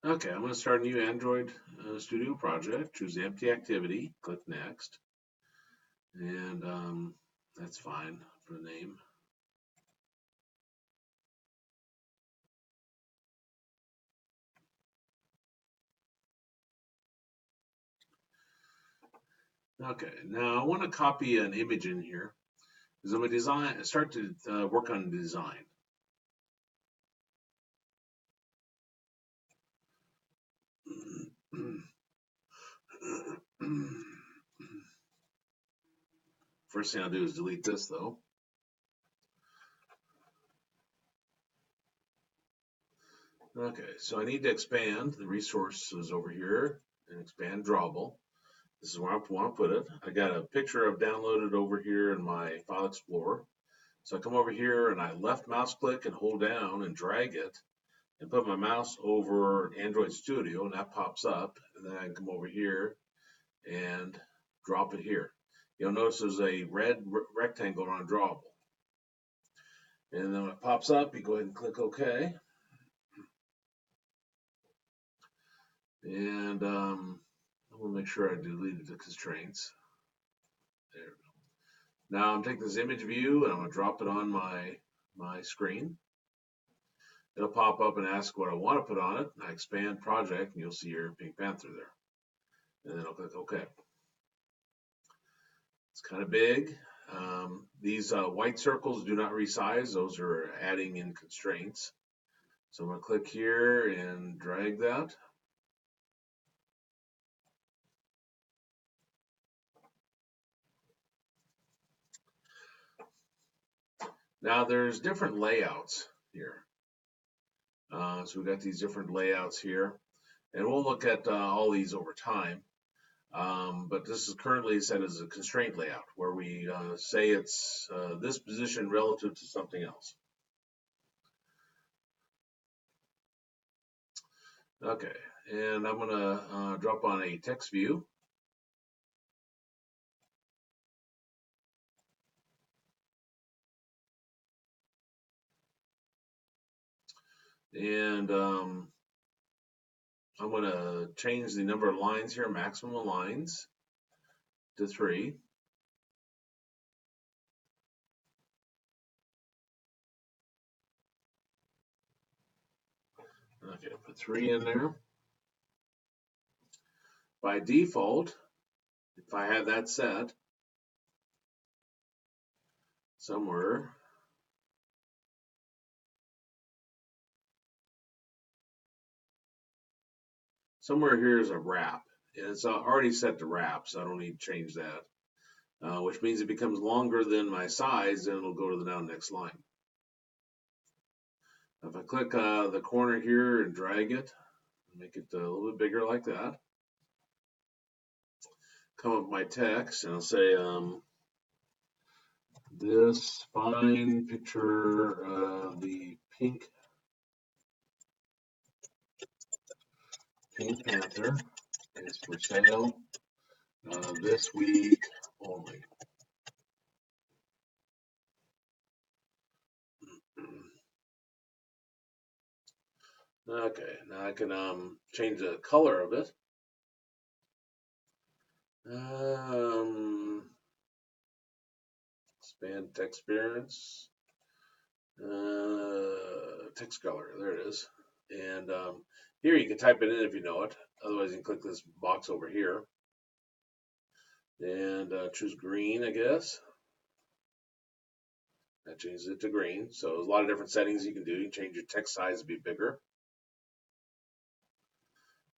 Okay, I'm going to start a new Android Studio project. Choose empty activity. Click next, and that's fine for the name. Okay, now I want to copy an image in here because I'm going to start to work on design. First thing I'll do is delete this though. Okay, so I need to expand the resources over here and expand drawable. This is where I want to put it. I got a picture I've downloaded over here in my File Explorer. So I come over here and I left mouse click and hold down and drag it and put my mouse over Android Studio and that pops up. And then I can come over here and drop it here. You'll notice there's a red rectangle around drawable. And then when it pops up, you go ahead and click OK. And I'm going to make sure I deleted the constraints. There we go. Now I'm taking this image view and I'm going to drop it on my screen. It'll pop up and ask what I want to put on it. I expand project and you'll see your Pink Panther there. And then I'll click OK. It's kind of big. These white circles do not resize. Those are adding in constraints. So I'm going to click here and drag that. Now there's different layouts here. So we've got these different layouts here. And we'll look at all these over time. But this is currently set as a constraint layout where we say it's this position relative to something else. Okay, and I'm going to drop on a text view. And I'm going to change the number of lines here, maximum lines, to 3. Okay, put 3 in there. By default, if I have that set somewhere, here is a wrap. And it's already set to wrap, so I don't need to change that. Which means it becomes longer than my size, and it'll go to the now next line. If I click the corner here and drag it, make it a little bit bigger like that, come up with my text, and I'll say, this fine picture of the Pink Panther is for sale this week only. Okay, now I can change the color of it. Expand text appearance. Text color, there it is. And here you can type it in if you know it. Otherwise, you can click this box over here and choose green, I guess. That changes it to green. So there's a lot of different settings you can do. You can change your text size to be bigger.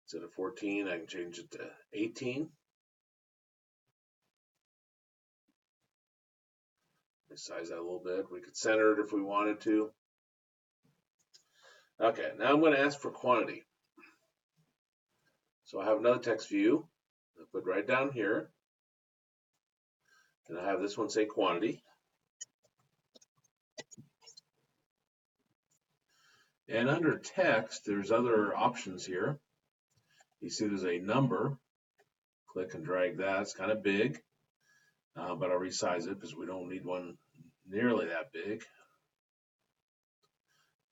Instead of 14, I can change it to 18. Size that a little bit. We could center it if we wanted to. Okay, now I'm going to ask for quantity. So I have another text view. I'll put right down here. And I have this one say quantity. And under text, there's other options here. You see there's a number. Click and drag that. It's kind of big, but I'll resize it because we don't need one nearly that big.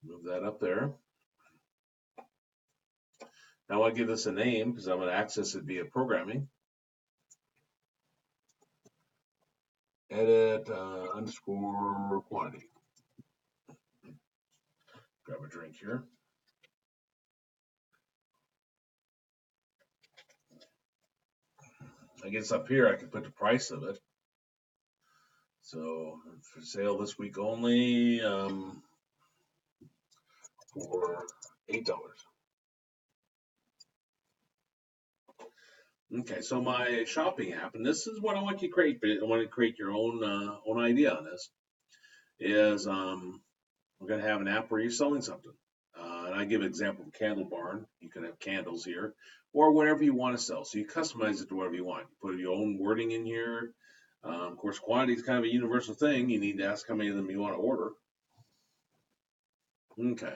Move that up there. Now I want to give this a name because I'm going to access it via programming. Edit underscore quantity. Grab a drink here. I guess up here I can put the price of it. So for sale this week only for $8. Okay, so my shopping app, and this is what I want you to create. But I want to create your own idea on this. Is we're going to have an app where you're selling something. And I give an example of Candle Barn. You can have candles here or whatever you want to sell. So you customize it to whatever you want. You put your own wording in here. Of course, quantity is kind of a universal thing. You need to ask how many of them you want to order. Okay.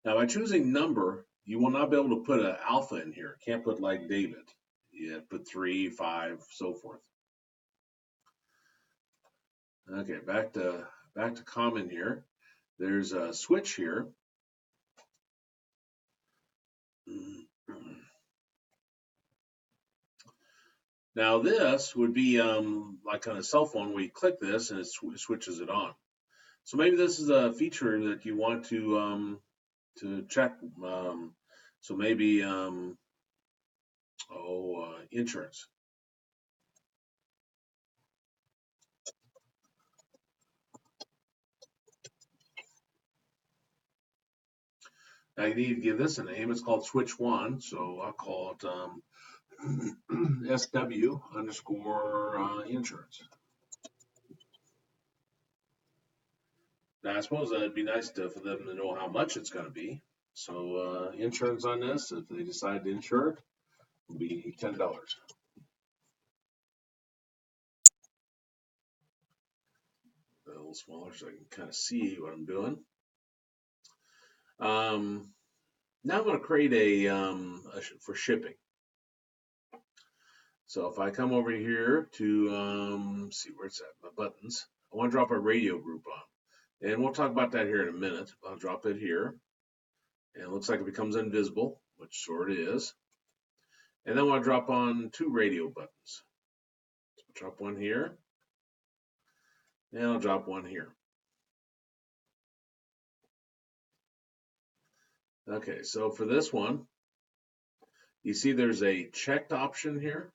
Now, by choosing number, you will not be able to put an alpha in here. Can't put like David. You put 3, 5, so forth. Okay, back to common here. There's a switch here. Now this would be like on a cell phone where you click this and it switches it on. So maybe this is a feature that you want to check. So maybe insurance. Now you need to give this a name. It's called Switch One. So I'll call it SW underscore insurance. Now I suppose that'd be nice for them to know how much it's going to be. So insurance on this, if they decide to insure it, will be $10. A little smaller so I can kind of see what I'm doing. Now I'm going to create for shipping. So if I come over here to see where it's at, my buttons, I want to drop a radio group on. And we'll talk about that here in a minute. I'll drop it here. And it looks like it becomes invisible, which sort of is. And then I want to drop on 2 radio buttons. So I'll drop one here. And I'll drop one here. Okay, so for this one, you see there's a checked option here.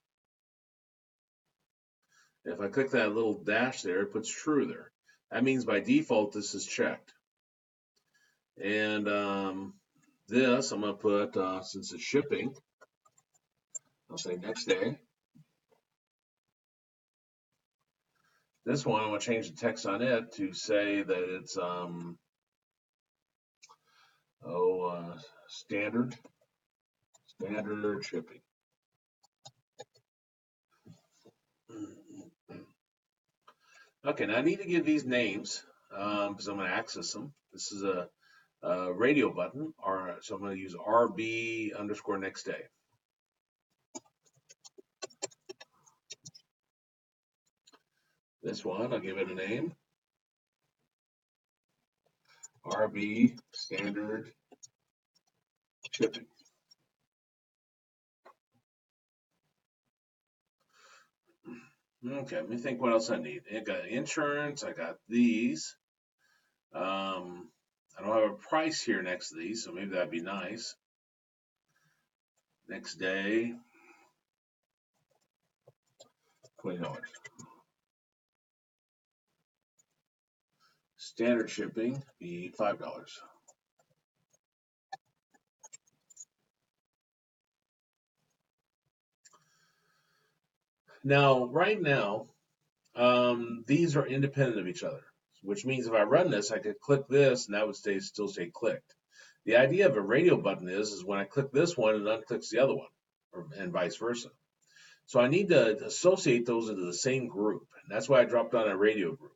If I click that little dash there, it puts true there. That means by default this is checked. And this I'm going to put, since it's shipping, I'll say next day. This one I'm going to change the text on it to say that it's standard shipping. Okay, now I need to give these names because I'm going to access them. This is a radio button, so I'm going to use RB underscore next day. This one, I'll give it a name. RB standard shipping. Okay, let me think what else I need. I got insurance, I got these. I don't have a price here next to these, so maybe that'd be nice. Next day, $20. Standard shipping be $5. Now, right now, these are independent of each other, which means if I run this, I could click this and that would still stay clicked. The idea of a radio button is when I click this one, it unclicks the other one, and vice versa. So I need to associate those into the same group, and that's why I dropped on a radio group.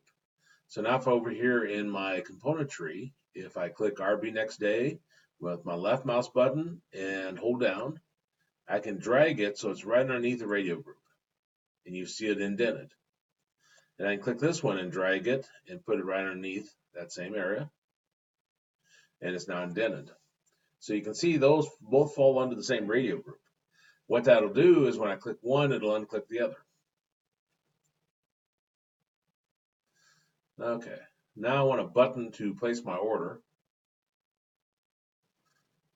So now if over here in my component tree, if I click RB next day with my left mouse button and hold down, I can drag it so it's right underneath the radio group, and you see it indented. And I can click this one and drag it and put it right underneath that same area, and it's now indented. So you can see those both fall under the same radio group. What that'll do is when I click one, it'll unclick the other. Okay, now I want a button to place my order.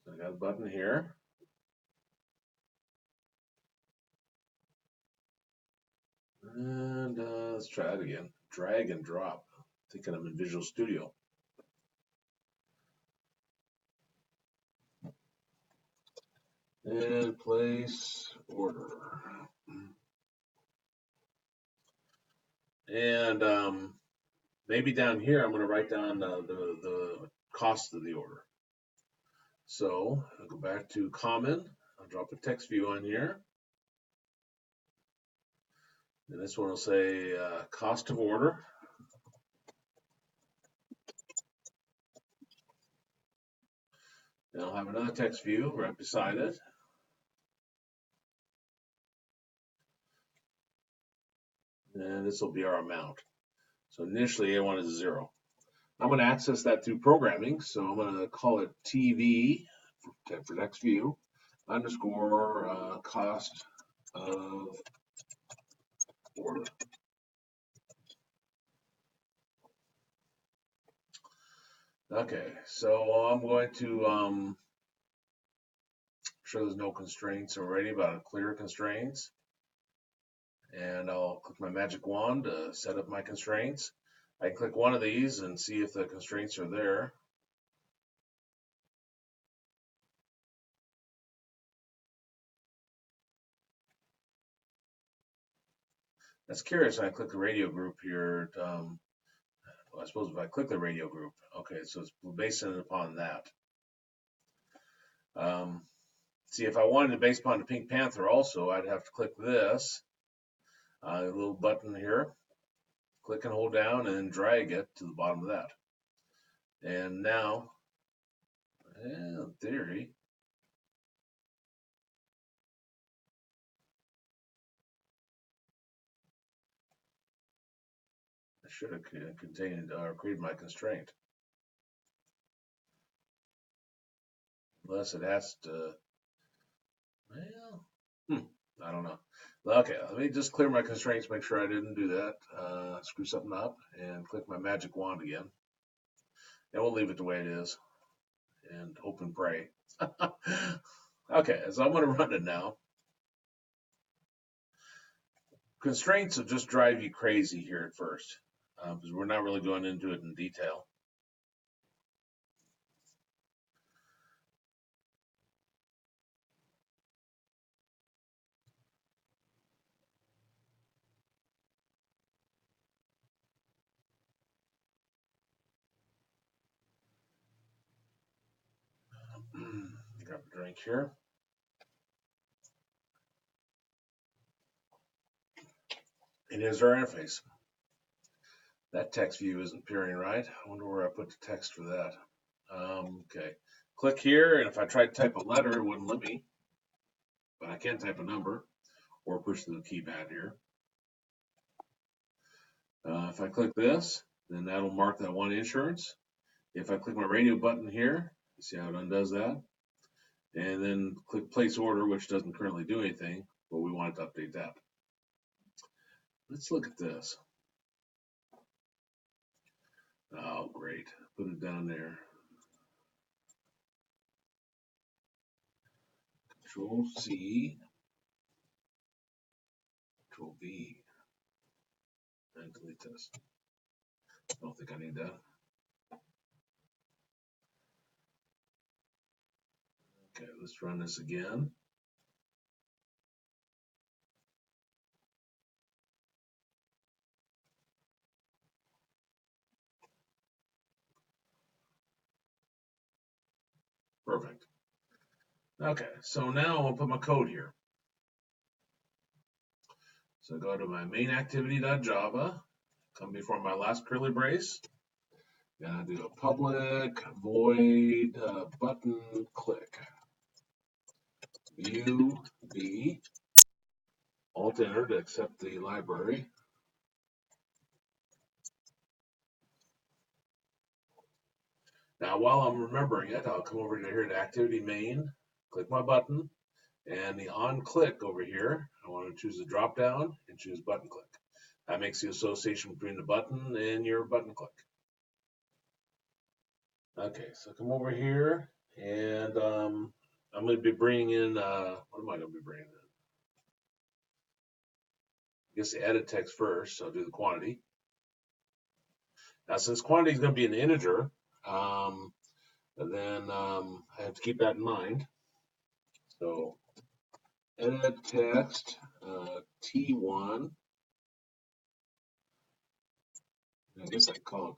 So I got a button here. And let's try it again. Drag and drop. Thinking I'm in Visual Studio. And place order. And maybe down here I'm going to write down the cost of the order. So I'll go back to common. I'll drop a text view on here. And this one will say cost of order. And I'll have another text view right beside it. And this will be our amount. So initially A1 is 0. I'm going to access that through programming. So I'm going to call it TV for next view underscore cost of order. Okay, so I'm going to sure there's no constraints already, but I'll clear constraints. And I'll click my magic wand to set up my constraints. I can click one of these and see if the constraints are there. That's curious. I click the radio group here. Well, I suppose if I click the radio group, okay, so it's based upon that. See, if I wanted to base upon the Pink Panther also, I'd have to click this little button here, click and hold down, and then drag it to the bottom of that. And now, in theory, I should have contained or created my constraint. Unless it has to, well, I don't know. Okay, let me just clear my constraints, make sure I didn't do that, screw something up, and click my magic wand again. And we'll leave it the way it is, and hope and pray. Okay, so I'm going to run it now. Constraints will just drive you crazy here at first, because we're not really going into it in detail. Grab a drink here. And here's our interface. That text view isn't appearing right. I wonder where I put the text for that. Okay, click here, and if I tried to type a letter, it wouldn't let me. But I can type a number or push the keypad here. If I click this, then that'll mark that one insurance. If I click my radio button here, you see how it undoes that? And then click place order, which doesn't currently do anything, but we want it to update that. Let's look at this. Oh, great. Put it down there. Control C, Control V, and delete this. I don't think I need that. Okay, let's run this again. Perfect. Okay, so now I'll put my code here. So go to my main activity.java, come before my last curly brace. Gonna do a public void button click. View B, alt enter to accept the library. Now, while I'm remembering it, I'll come over to here to Activity Main, click my button, and the on click over here, I want to choose the drop down and choose button click. That makes the association between the button and your button click. Okay, so come over here, and I'm going to be bringing in, what am I going to be bringing in? I guess the edit text first, so I'll do the quantity. Now, since quantity is going to be an integer, then I have to keep that in mind. So edit text T1. I guess I call it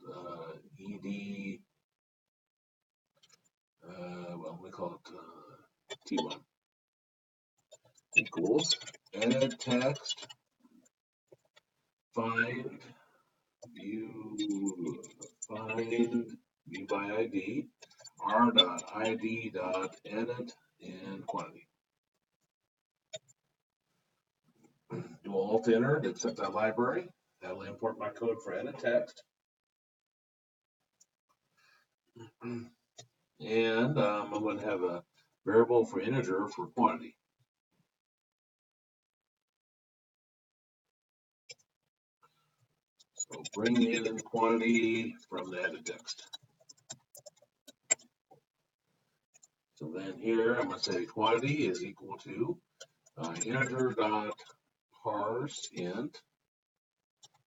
ED. Well, we call it T1 equals edit text find view by ID r.id dot edit and quantity. Do Alt Enter to accept that library. That'll import my code for edit text. And I'm going to have a variable for integer for quantity. So bring in quantity from the edit text. So then here I'm going to say quantity is equal to integer dot parse int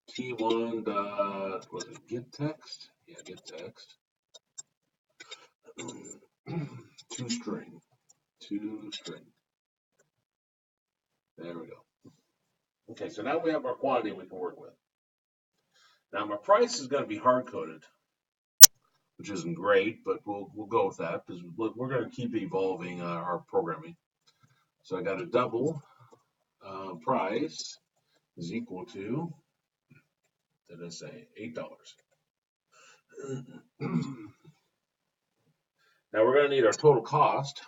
t1 dot, was it get text? Yeah, get text. to string. There we go. Okay, so now we have our quantity we can work with. Now my price is going to be hard coded, which isn't great, but we'll go with that because we're going to keep evolving our programming. So I got a double price is equal to, did I say $8? Now we're going to need our total cost.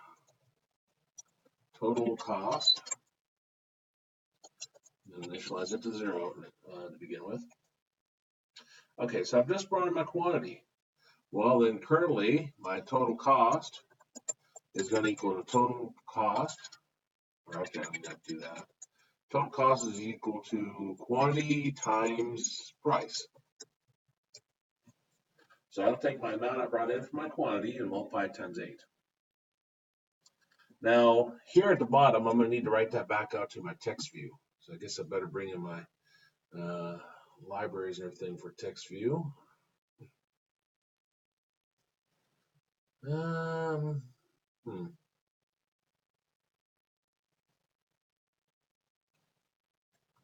And initialize it to 0 to begin with. Okay, so I've just brought in my quantity. Well, then currently my total cost is going to equal to total cost. Okay, I'm going to do that. Total cost is equal to quantity times price. So I'll take my amount I brought in for my quantity and multiply it times 8. Now, here at the bottom, I'm going to need to write that back out to my text view. So I guess I better bring in my libraries and everything for text view. I'm going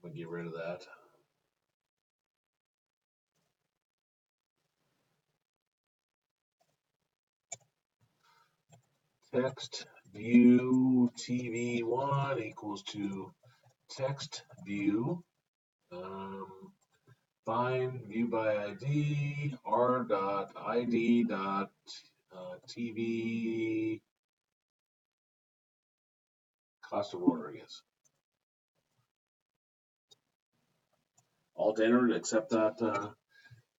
to get rid of that. Text view TV1 equals to text view find view by ID r dot ID dot TV cost of order, I guess. Alt Enter to accept that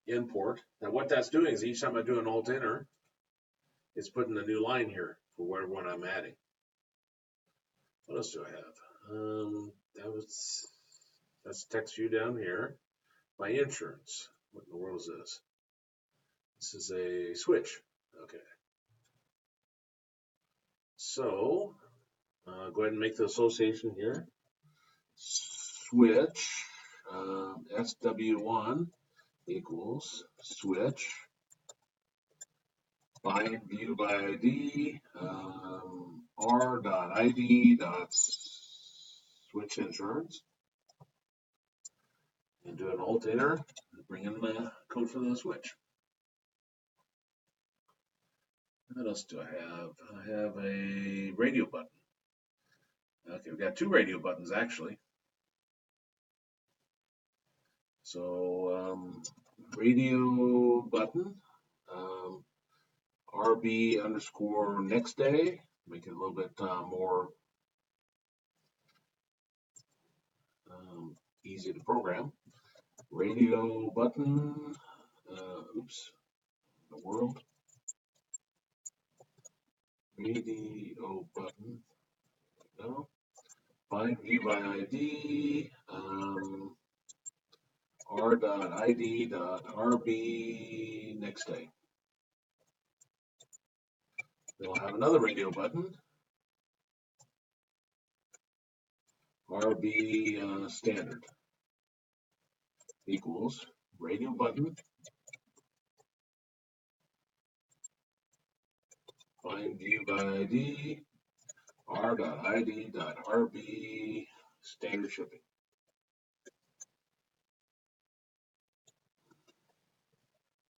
import. Now what that's doing is each time I do an Alt Enter, it's putting a new line here for what I'm adding. What else do I have? That's text view down here. My insurance. What in the world is this? This is a switch. Okay. So go ahead and make the association here. Switch SW1 equals switch find view by ID r.id dot switch insurance, and do an Alt Enter and bring in the code for the switch. What else do I have? I have a radio button. Okay, we've got two radio buttons actually. So radio button RB underscore next day, make it a little bit more easy to program. Radio button, oops, the world. radio button. No. Find view by ID. R.ID.RB next day. Then we'll have another radio button. RB standard equals radio button. Find view by ID. R.ID.RB standard shipping.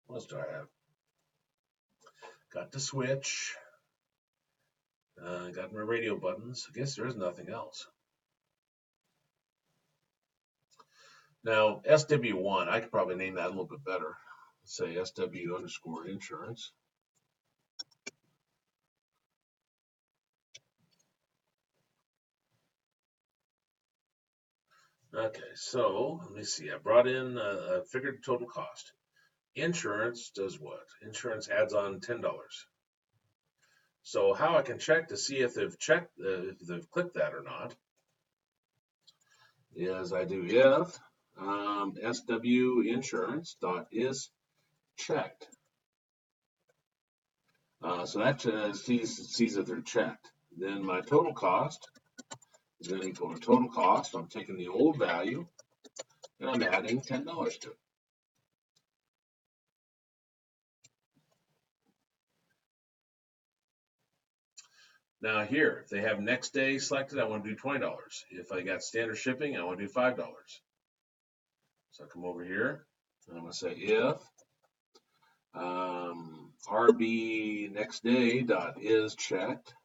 What else do I have? Got the switch. Got my radio buttons. I guess there's nothing else. Now, SW1, I could probably name that a little bit better. Let's say SW_insurance. Okay, so let me see. I brought in a figured total cost. Insurance does what? Insurance adds on $10. So how I can check to see if they've checked, if they've clicked that or not, is I do if SW_insurance.is checked. So that sees that they're checked. Then my total cost is going to equal to total cost. I'm taking the old value and I'm adding $10 to it. Now here, if they have next day selected, I want to do $20. If I got standard shipping, I want to do $5. So I come over here and I'm going to say if RB next day dot is checked,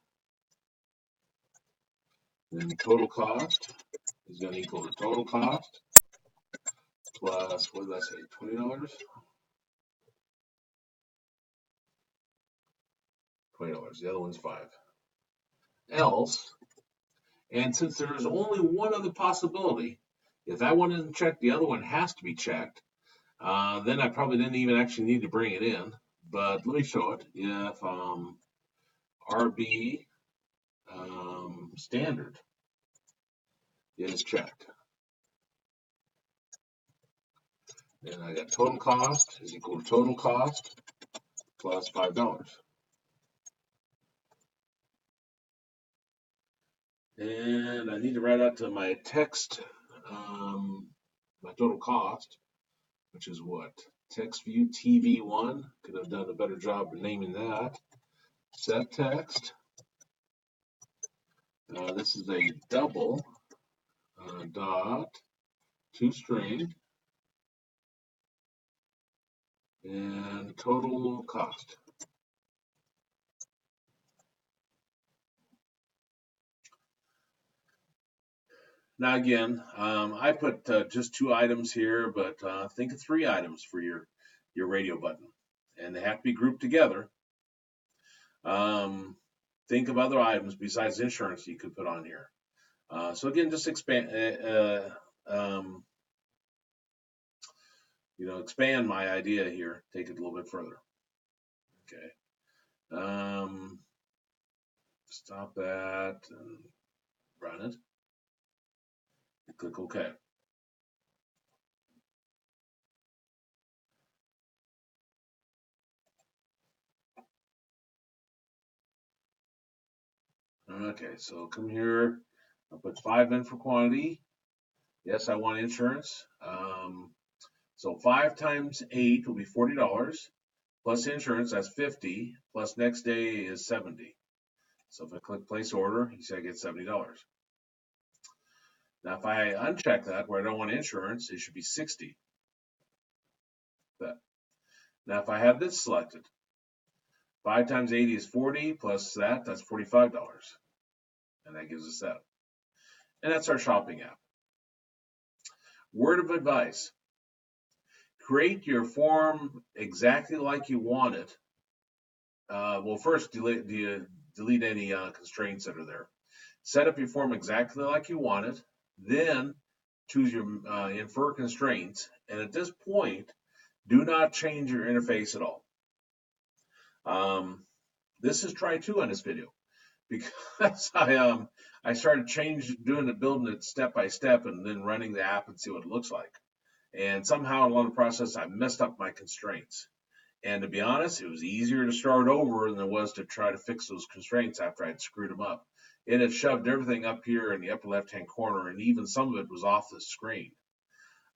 then total cost is going to equal to total cost plus, what did I say, $20? $20. The other one's $5. Else, and since there is only one other possibility, if that one isn't checked, the other one has to be checked. Then I probably didn't even actually need to bring it in. But let me show it. If RB standard is checked, then I got total cost is equal to total cost plus $5. And I need to write out to my text my total cost, which is what? Text view TV1. Could have done a better job of naming that. Set text. This is a double dot toString and total cost. Now again, I put just 2 items here, but think of 3 items for your radio button, and they have to be grouped together. Think of other items besides insurance you could put on here. So again, just expand, expand my idea here. Take it a little bit further. Okay. Stop that and run it. Click OK. Okay, so come here. I'll put 5 in for quantity. Yes, I want insurance. So 5 times 8 will be $40. Plus insurance, that's $50. Plus next day is $70. So if I click place order, you see I get $70. Now if I uncheck that where I don't want insurance, it should be $60. Now if I have this selected, 5 times 80 is 40, plus that's $45. And that gives us that. And that's our shopping app. Word of advice. Create your form exactly like you want it. Well, first delete any constraints that are there. Set up your form exactly like you want it. Then choose your infer constraints. And at this point, do not change your interface at all. This is try two on this video because I started building it step by step and then running the app and see what it looks like. And somehow along the process, I messed up my constraints. And to be honest, it was easier to start over than it was to try to fix those constraints after I'd screwed them up. It had shoved everything up here in the upper left-hand corner, and even some of it was off the screen.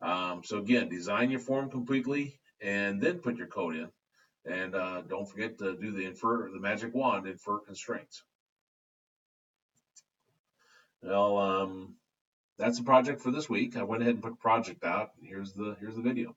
So again, design your form completely, and then put your code in. And don't forget to do the magic wand, infer constraints. Well, that's a project for this week. I went ahead and put project out. Here's the video.